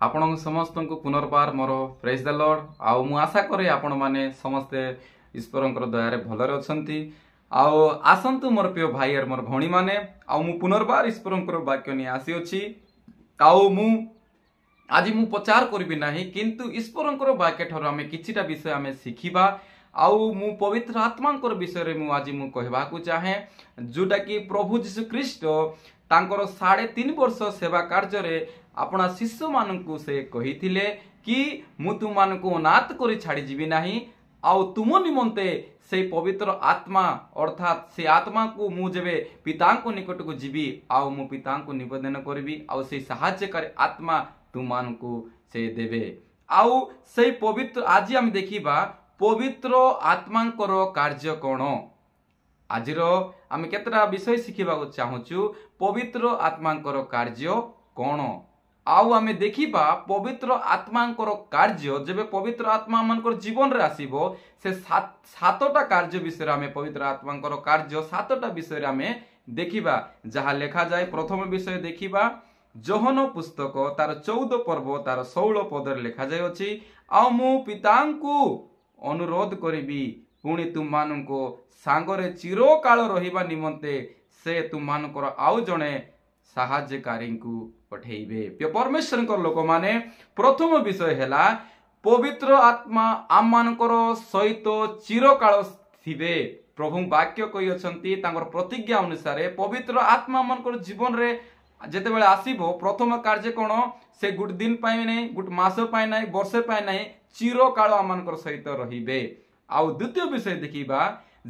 आपण समस्त को पुनर्बार मोर प्रेज द लॉर्ड आउ मु आशा करे आपण माने समस्ते ईश्वरंकर दयारे भलरे अछंती आउ आसंतु मोर प्रिय भाई और मोर भौणी माने आउ मु पुनर्बार ईश्वरंकर वाक्य नि आसी अछि आउ मु आज मु प्रचार करबी नाही किंतु ईश्वरंकर वाक्य ठरो हमें किछिटा विषय हमें शिखिबा आउ मु पवित्र आत्मांकर विषय रे मु आज मु कहबा को चाहे जोटा कि प्रभु यीशु ख्रीष्ट तांकर 3.5 वर्ष सेवा कार्य रे अपना शिष्य मानकु से कहिथिले कि मु तुम मानकु अनाथ करी छाड़ी जीवी नाही आउ तुम निमंते से पवित्र आत्मा अर्थात से आत्मा को मु जेबे पिता को निकट को जीवी आउ मु पिता को निवेदन करबी आउ से सहायकारी आत्मा तुम मानकु से देबे आउ से पवित्र आज हम देखिबा पवित्र आत्मांकर कार्य कोन आजिर आम केतरा विषय शिखिबा चाहूचु पवित्र आत्मांकर कार्य कोन आउ आमे देखिबा पवित्र आत्मांकर कार्य जेबे पवित्र आत्मा मानकर जीवन रे आसीबो से सातटा कार्य विषय आमे पवित्र आत्मांकर कार्य सातटा विषय आमे देखिबा जहा लेखा जाए प्रथम विषय देखिबा जोहन पुस्तक तार 14 पर्व तार 16 पद रे लेखा जाय अछि आउ मु पितांकु अनुरोध करिबी पुणी तुम मानको सांगरे चिरकाल रहिबा निमंते से तुम मानकर आउ जणे सहायकारी को पठेइबे प्रिय परमेश्वर को लोक माने प्रथम विषय हैला पवित्र आत्मा आम मानकर सहित चिरकाल थिबे प्रभु वाक्य कहि अछंती तांकर प्रतिज्ञा अनुसार पवित्र आत्मा मानकर जीवन रे जेते बेले आसीबो प्रथम कार्य कोन से गुट दिन पाइ नै गुट मास पाइ नै वर्ष पाइ नै चिरकाल आम मानकर सहित रहिबे आउ द्वितीय विषय देखिबा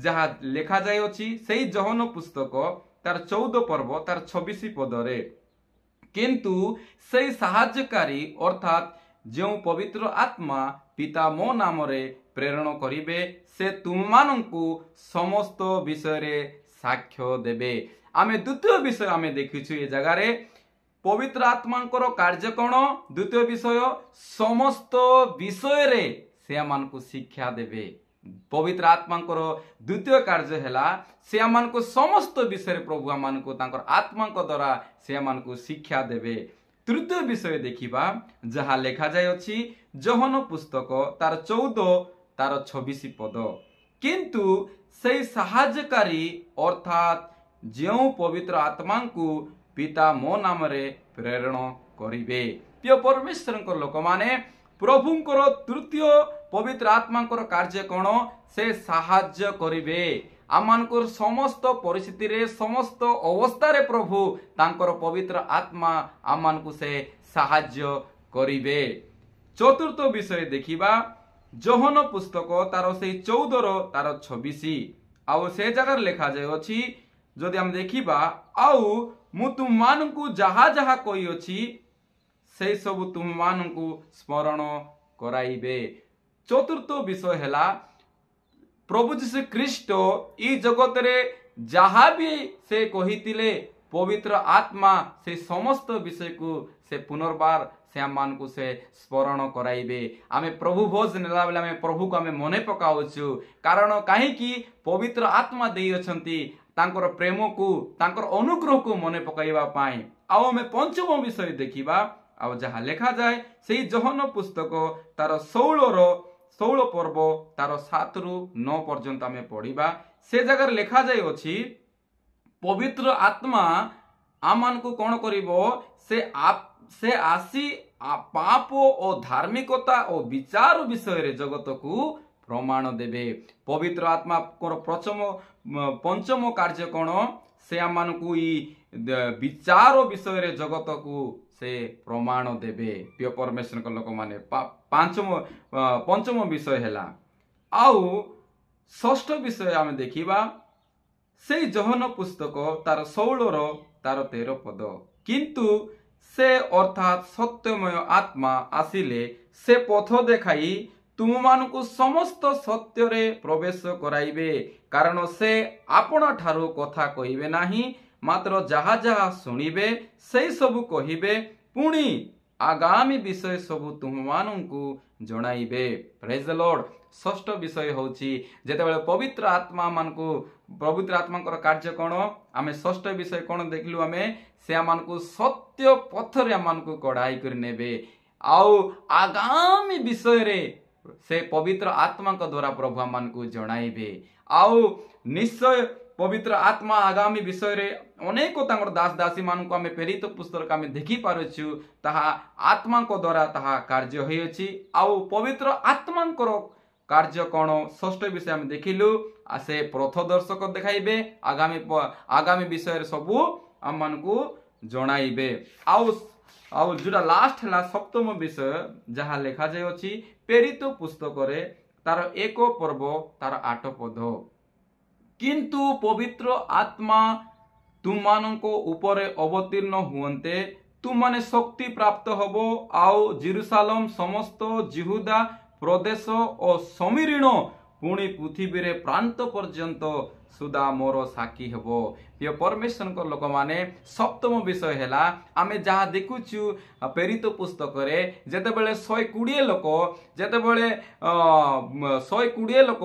जहा लेखा जाय अछि सेही जोहन पुस्तक तार 14 पर्व तार 26 पद रे किंतु से सहायकारी अर्थात जो पवित्र आत्मा पिता मो नाम रे प्रेरण करिवे से तुम मानंकु समस्त विषय रे साक्ष्य देबे आमे द्वितीय विषय आमे देखिछु ए जगह रे पवित्र आत्मांकर कार्य कोन द्वितीय विषय समस्त विषय रे से मानकु शिक्षा देबे पवित्र आत्मांकर द्वितीय कार्य हैला से मानकु समस्त विषय प्रभु मानकु तांकर आत्मा को द्वारा से मानकु शिक्षा देबे तृतीय विषय देखिबा जहा लेखा जाय अछि जोहन पुस्तक तार 14 तार 26 पद किंतु से सहायकारी अर्थात जो पवित्र आत्मा को पिता मो नाम रे प्रेरण करिवे प्रिय परमेश्वर को लोक माने प्रभुंकर तृतीय पवित्र आत्मांकर कार्य कोन से सहाय्य करिवे आमानकर समस्त परिस्थिति रे समस्त अवस्था रे प्रभु तांकर पवित्र आत्मा आमानकु से सहाय्य करिवे चतुर्थ विषय देखिबा जोहन पुस्तक तार से 14 रो तार 26 आउ से जगह लेखा जाय अछि जदि हम देखिबा आउ मु तुम मानकु जहा जहा कोई अछि से सब तुम मानकु स्मरण कराइबे चतुर्थ विषय हैला प्रभु यीशु ख्रीष्ट ई जगत रे जहा भी से कहितिले पवित्र आत्मा से समस्त विषय को से पुनर्बार से मान को से स्मरण कराइबे आमे प्रभु भोज नेला बेला में प्रभु को आमे मने पकाउछु कारण काहे कि पवित्र आत्मा देई अछंती तांकर प्रेम को तांकर अनुग्रह को मने पकाइबा पाई आउ आमे पंचम विषय देखिबा आउ जहा लेखा जाए सेही जोहन पुस्तक तार 16 पर्व तार 7 रु 9 पर्यंत आमे पढ़िबा से जगह लेखा जाय अछि पवित्र आत्मा आमान को कोन करिवो से आसी पाप और धार्मिकता और विचार विषय रे जगत को प्रमाण देबे पवित्र आत्मा को पंचम कार्य कोन से आमान को ई विचार विषय रे जगत को से प्रमाण देबे प्रिय परमेश्वर को लोक माने पंचम विषय हैला आउ षष्ठ विषय आमे देखिबा से जोहन पुस्तक तार 16 रो तार 13 पद किंतु से अर्थात सत्यमय आत्मा आसिले से पथ देखाई तुम मानकु समस्त सत्य रे प्रवेश कराइबे कारण से आपण ठारू कथा कहिबे नाही मात्र जहा जहा सुनिबे से सब कहिबे पुणी आगामी विषय सब तुम मानकु जणाइबे प्रेज द लॉर्ड षष्ठ विषय होची जेतेबेले पवित्र आत्मा मानकु पवित्र आत्मांकर कार्य कोन आमे षष्ठ विषय कोन देखलु आमे से मानकु सत्य पथ रे मानकु कढाई कर नेबे आउ आगामी विषय रे से पवित्र आत्मा द्वारा प्रभु आम को जणाइबे। आउ निश्चय पवित्र आत्मा आगामी विषय रे अनेक दास दासी मान आम प्रेरित पुस्तक आम देखि पारुछु ताहा आत्मा द्वारा ताहा कार्य होई अछि। आउ पवित्र आत्मा कार्य कौन षष्ठ विषय आम देखिलु से पथदर्शक देखाइबे आगामी विषय सबू आम मान को जणाइबे। आउ जोटा लास्ट है सप्तम विषय जहाँ लिखा जाय अछि प्रेरित पुस्तक रे तार 1 पर्व तार 8 पद किंतु पवित्र आत्मा तुम माननको ऊपर अवतीर्ण हुवन्ते तुम माने शक्ति प्राप्त हबो आउ जेरुसालेम समस्त जिहुदा प्रदेश और समीरण पुणी पृथ्वी रे प्रांत पर्यंत सुधा मोर साक्षी हेबो। प्रिय परमेश्वर को लोक माने सप्तम विषय हैला आमे जहाँ देखुचु प्रेरित पुस्तक रे जेतेबेले 120 लोक जेतेबेले 120 लोक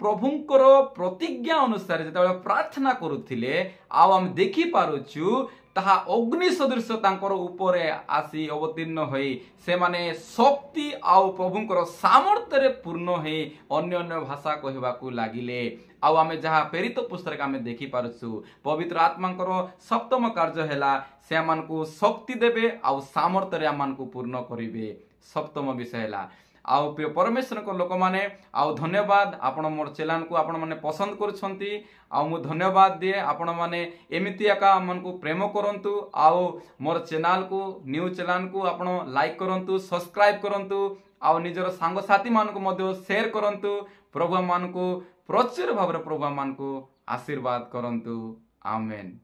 प्रभुंकर प्रतिज्ञा अनुसार जेतेबेले प्रार्थना करुथिले आउ हम देखि पारुचु ताहा अग्नि सदृश तांकर ऊपरे आसी अवतीर्ण होई से माने शक्ति आउ प्रभुंकर सामर्थ्य रे पूर्ण होई अन्य अन्य भाषा कहबाकू लागिले। आउ आमे जहाँ प्रेरित पुस्तक आमे देखि पारुछु पवित्र आत्मांकर सप्तम कार्य हैला से आमान को शक्ति देबे आउ सामर्थ्य रे आमान को पूर्ण करिवे। सप्तम विषय हैला आउ प्रिय परमेश्वर को लोक माने आउ धन्यवाद आपण मोर चैनल को आपण माने पसंद करूछंती आउ मु धन्यवाद दिए आपण माने एमिति एका मन को प्रेम करंतु आउ मोर चैनल को न्यू चैनल को आपण लाइक करंतु सब्सक्राइब करंतु आउ निजर सांग साथी मान को मध्य शेयर करंतु प्रभु मान को प्रचुर भाव प्रभु मान को आशीर्वाद करंतु आमेन।